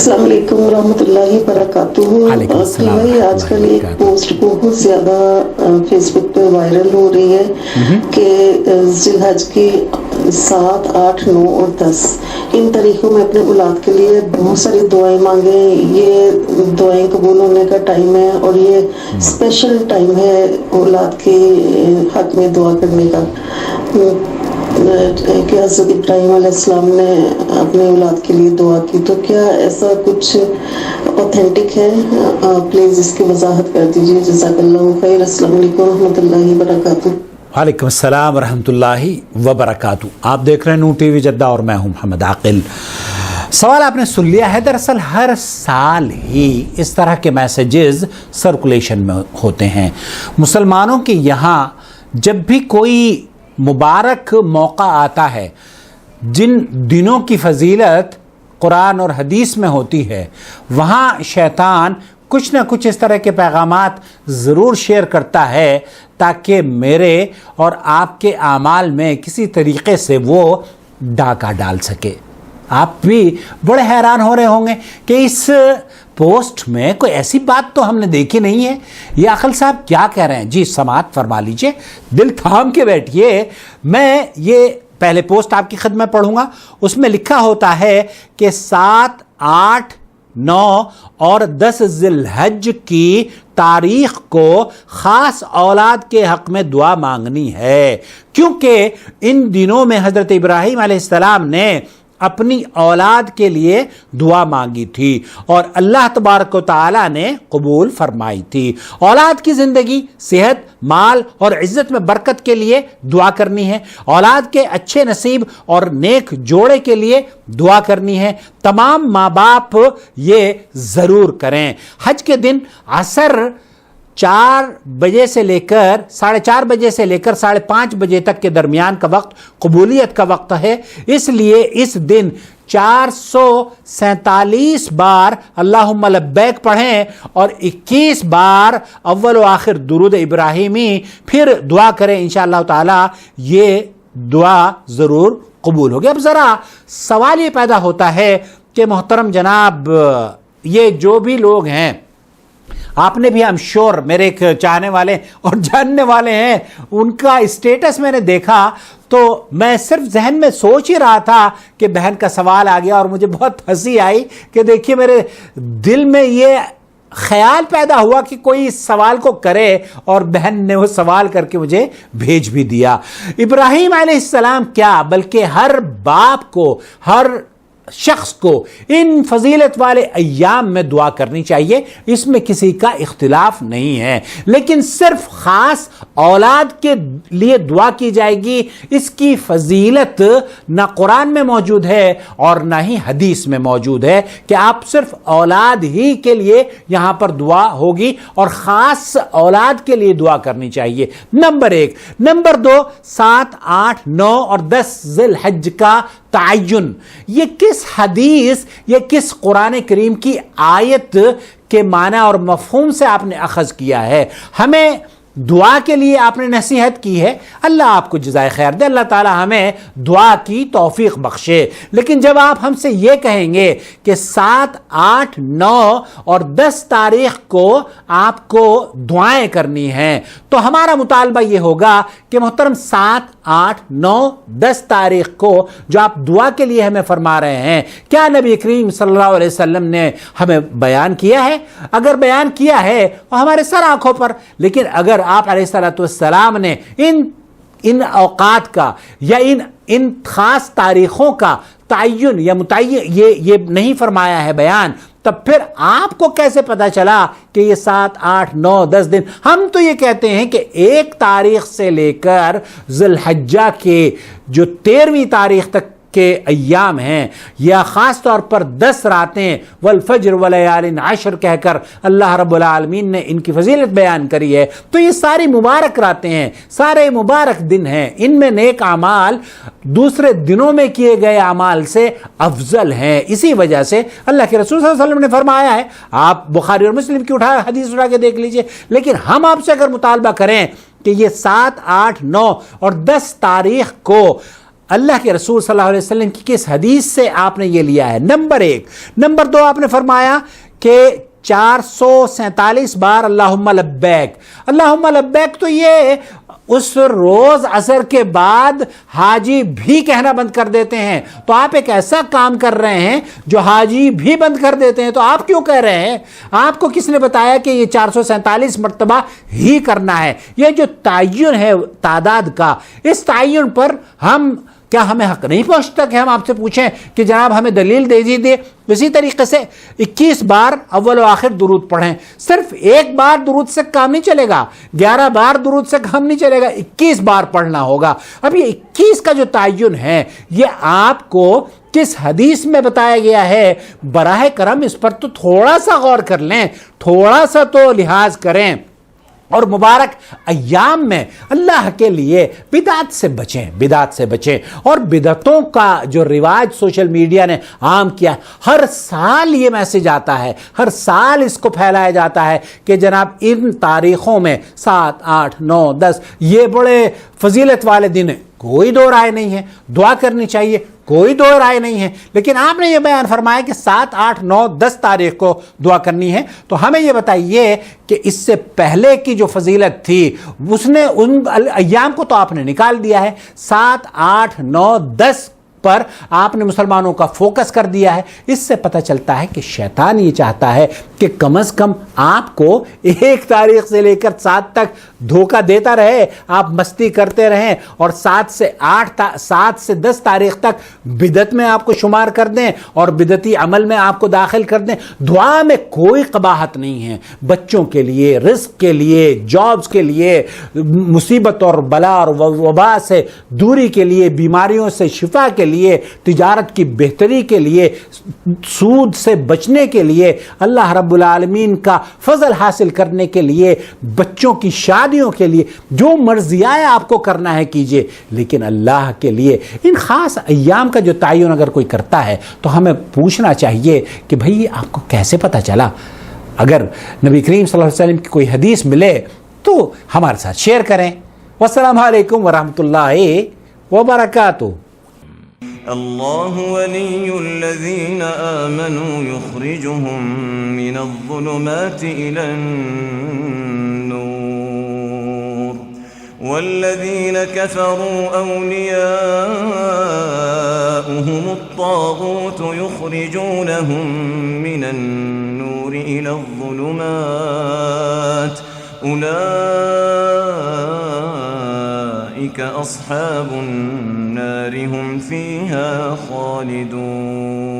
السلام علیکم ورحمۃ اللہ وبرکاتہ۔ بھائی آج کل ایک پوسٹ بہت زیادہ فیس بک پہ وائرل ہو رہی ہے کہ ذی الحج کی 7، 8، 9 اور 10 ان تاریخوں میں اپنے اولاد کے لیے بہت ساری دعائیں مانگیں۔ یہ دعائیں قبول ہونے کا ٹائم ہے اور یہ اسپیشل ٹائم ہے اولاد کے حق میں دعا کرنے کا، کہ حضرت ابراہیم علیہ السلام نے اپنے اولاد کے لیے دعا کی۔ تو کیا ایسا کچھ اوتھینٹک ہے؟ پلیز اس کی وضاحت کر دیجیے، جزاک اللہ خیر۔ السلام علیکم ورحمۃ اللہ وبرکاتہ۔ وعلیکم السلام ورحمۃ اللہ وبرکاتہ۔ آپ دیکھ رہے ہیں نور ٹی وی جدہ اور میں ہوں محمد عاقل۔ سوال آپ نے سن لیا ہے۔ دراصل ہر سال ہی اس طرح کے میسیجز سرکولیشن میں ہوتے ہیں۔ مسلمانوں کے یہاں جب بھی کوئی مبارک موقع آتا ہے، جن دنوں کی فضیلت قرآن اور حدیث میں ہوتی ہے، وہاں شیطان کچھ نہ کچھ اس طرح کے پیغامات ضرور شیئر کرتا ہے تاکہ میرے اور آپ کے اعمال میں کسی طریقے سے وہ ڈاکہ ڈال سکے۔ آپ بھی بڑے حیران ہو رہے ہوں گے کہ اس پوسٹ میں کوئی ایسی بات تو ہم نے دیکھی نہیں ہے، یہ عاقل صاحب کیا کہہ رہے ہیں؟ جی سماعت فرما لیجئے، دل تھام کے بیٹھیے۔ میں یہ پہلے پوسٹ آپ کی خدمت پڑھوں گا، اس میں لکھا ہوتا ہے کہ 7، 8، 9 اور 10 ذی الحج کی تاریخ کو خاص اولاد کے حق میں دعا مانگنی ہے، کیونکہ ان دنوں میں حضرت ابراہیم علیہ السلام نے اپنی اولاد کے لیے دعا مانگی تھی اور اللہ تبارک و تعالیٰ نے قبول فرمائی تھی۔ اولاد کی زندگی، صحت، مال اور عزت میں برکت کے لیے دعا کرنی ہے، اولاد کے اچھے نصیب اور نیک جوڑے کے لیے دعا کرنی ہے۔ تمام ماں باپ یہ ضرور کریں۔ حج کے دن عصر 4 بجے سے لے کر 4:30 بجے سے لے کر 5:30 بجے تک کے درمیان کا وقت قبولیت کا وقت ہے، اس لیے اس دن 447 بار اللہم لبیک پڑھیں اور 21 بار اول و آخر درود ابراہیمی، پھر دعا کریں، انشاءاللہ تعالی یہ دعا ضرور قبول ہوگی۔ اب ذرا سوال یہ پیدا ہوتا ہے کہ محترم جناب، یہ جو بھی لوگ ہیں، آپ نے بھی، ہم شور میرے ایک چاہنے والے اور جاننے والے ہیں، ان کا اسٹیٹس میں نے دیکھا تو میں صرف ذہن میں سوچ ہی رہا تھا کہ بہن کا سوال آ گیا اور مجھے بہت ہنسی آئی کہ دیکھیے میرے دل میں یہ خیال پیدا ہوا کہ کوئی اس سوال کو کرے اور بہن نے وہ سوال کر کے مجھے بھیج بھی دیا۔ ابراہیم علیہ السلام کیا بلکہ ہر باپ کو، ہر شخص کو ان فضیلت والے ایام میں دعا کرنی چاہیے، اس میں کسی کا اختلاف نہیں ہے، لیکن صرف خاص اولاد کے لیے دعا کی جائے گی، اس کی فضیلت نہ قرآن میں موجود ہے اور نہ ہی حدیث میں موجود ہے کہ آپ صرف اولاد ہی کے لیے یہاں پر دعا ہوگی اور خاص اولاد کے لیے دعا کرنی چاہیے۔ نمبر 1۔ نمبر 2، 7، 8، 9 اور 10 ذی الحج کا تعین، یہ کس حدیث یا کس قرآن کریم کی آیت کے معنی اور مفہوم سے آپ نے اخذ کیا ہے؟ ہمیں دعا کے لیے آپ نے نصیحت کی ہے، اللہ آپ کو جزائے خیر دے، اللہ تعالی ہمیں دعا کی توفیق بخشے، لیکن جب آپ ہم سے یہ کہیں گے کہ 7، 8، 9 اور 10 تاریخ کو آپ کو دعائیں کرنی ہیں تو ہمارا مطالبہ یہ ہوگا کہ محترم 7، 8، 9، 10 تاریخ کو جو آپ دعا کے لیے ہمیں فرما رہے ہیں، کیا نبی کریم صلی اللہ علیہ وسلم نے ہمیں بیان کیا ہے؟ اگر بیان کیا ہے وہ ہمارے سر آنکھوں پر، لیکن اگر آپ علیہ السلام نے ان اوقات کا یا ان خاص تاریخوں کا تعین یا متعین یہ نہیں فرمایا ہے بیان، تب پھر آپ کو کیسے پتا چلا کہ یہ 7، 8، 9، 10 دن؟ ہم تو یہ کہتے ہیں کہ 1 تاریخ سے لے کر ذی الحجہ کے جو 13ویں تاریخ تک کے ایام ہیں، یا خاص طور پر 10 راتیں والفجر ولیال عشر کہہ کر اللہ رب العالمین نے ان کی فضیلت بیان کری ہے، تو یہ ساری مبارک راتیں ہیں، سارے مبارک دن ہیں، ان میں نیک اعمال دوسرے دنوں میں کیے گئے اعمال سے افضل ہیں۔ اسی وجہ سے اللہ کے رسول صلی اللہ علیہ وسلم نے فرمایا ہے، آپ بخاری اور مسلم کی حدیث اٹھا کے دیکھ لیجئے، لیکن ہم آپ سے اگر مطالبہ کریں کہ یہ 7، 8، 9 اور 10 تاریخ کو اللہ کے رسول صلی اللہ علیہ وسلم کی کس حدیث سے آپ نے یہ لیا ہے؟ نمبر 1۔ نمبر 2، آپ نے فرمایا کہ 447 بار اللہم لبیک۔ اللہم لبیک تو یہ اس روز عصر کے بعد حاجی بھی کہنا بند کر دیتے ہیں، تو آپ ایک ایسا کام کر رہے ہیں جو حاجی بھی بند کر دیتے ہیں، تو آپ کیوں کہہ رہے ہیں؟ آپ کو کس نے بتایا کہ یہ 447 مرتبہ ہی کرنا ہے؟ یہ جو تعین ہے تعداد کا، اس تعین پر کیا ہمیں حق نہیں پہنچتا کہ ہم آپ سے پوچھیں کہ جناب ہمیں دلیل دے دیجیے؟ اسی طریقے سے 21 بار اول و آخر درود پڑھیں۔ صرف ایک بار درود سے کام نہیں چلے گا، 11 بار درود سے کام نہیں چلے گا، 21 بار پڑھنا ہوگا۔ اب یہ 21 کا جو تعین ہے یہ آپ کو کس حدیث میں بتایا گیا ہے؟ براہ کرم اس پر تو تھوڑا سا غور کر لیں، تھوڑا سا تو لحاظ کریں، اور مبارک ایام میں اللہ کے لیے بدعت سے بچیں، اور بدعتوں کا جو رواج سوشل میڈیا نے عام کیا، ہر سال یہ میسج آتا ہے، ہر سال اس کو پھیلایا جاتا ہے کہ جناب ان تاریخوں میں 7، 8، 9، 10 یہ بڑے فضیلت والے دن ہیں۔ کوئی دو رائے نہیں ہے، دعا کرنی چاہیے، کوئی دو رائے نہیں ہے، لیکن آپ نے یہ بیان فرمایا کہ 7، 8، 9، 10 تاریخ کو دعا کرنی ہے، تو ہمیں یہ بتائیے کہ اس سے پہلے کی جو فضیلت تھی اس نے ان ایام کو تو آپ نے نکال دیا ہے، 7، 8، 9، 10 پر آپ نے مسلمانوں کا فوکس کر دیا ہے۔ اس سے پتہ چلتا ہے کہ شیطان یہ چاہتا ہے کہ کم از کم آپ کو 1 تاریخ سے لے کر 7 تک دھوکہ دیتا رہے، آپ مستی کرتے رہیں، اور 7 سے 10 تاریخ تک بدعت میں آپ کو شمار کر دیں اور بدعتی عمل میں آپ کو داخل کر دیں۔ دعا میں کوئی قباحت نہیں ہے، بچوں کے لیے، رزق کے لیے، جابز کے لیے، مصیبت اور بلا اور وبا سے دوری کے لیے، بیماریوں سے شفا کے لیے، تجارت کی بہتری کے لیے، سود سے بچنے کے لیے، اللہ رب العالمین کا فضل حاصل کرنے کے لیے، بچوں کی شادیوں کے لیے، جو مرضیاں آپ کو کرنا ہے کیجئے، لیکن اللہ کے لیے ان خاص ایام کا جو تعین اگر کوئی کرتا ہے تو ہمیں پوچھنا چاہیے کہ بھئی آپ کو کیسے پتہ چلا؟ اگر نبی کریم صلی اللہ علیہ وسلم کی کوئی حدیث ملے تو ہمارے ساتھ شیئر کریں۔ والسلام علیکم ورحمۃ اللہ وبرکاتہ۔ اللہ ولی الذین آمنوا یخرجهم من الظلمات إلى النور والذین كفروا أولیاؤهم الطاغوت یخرجونهم من النور إلى الظلمات أولئك أصحاب النار هم فيها خالدون۔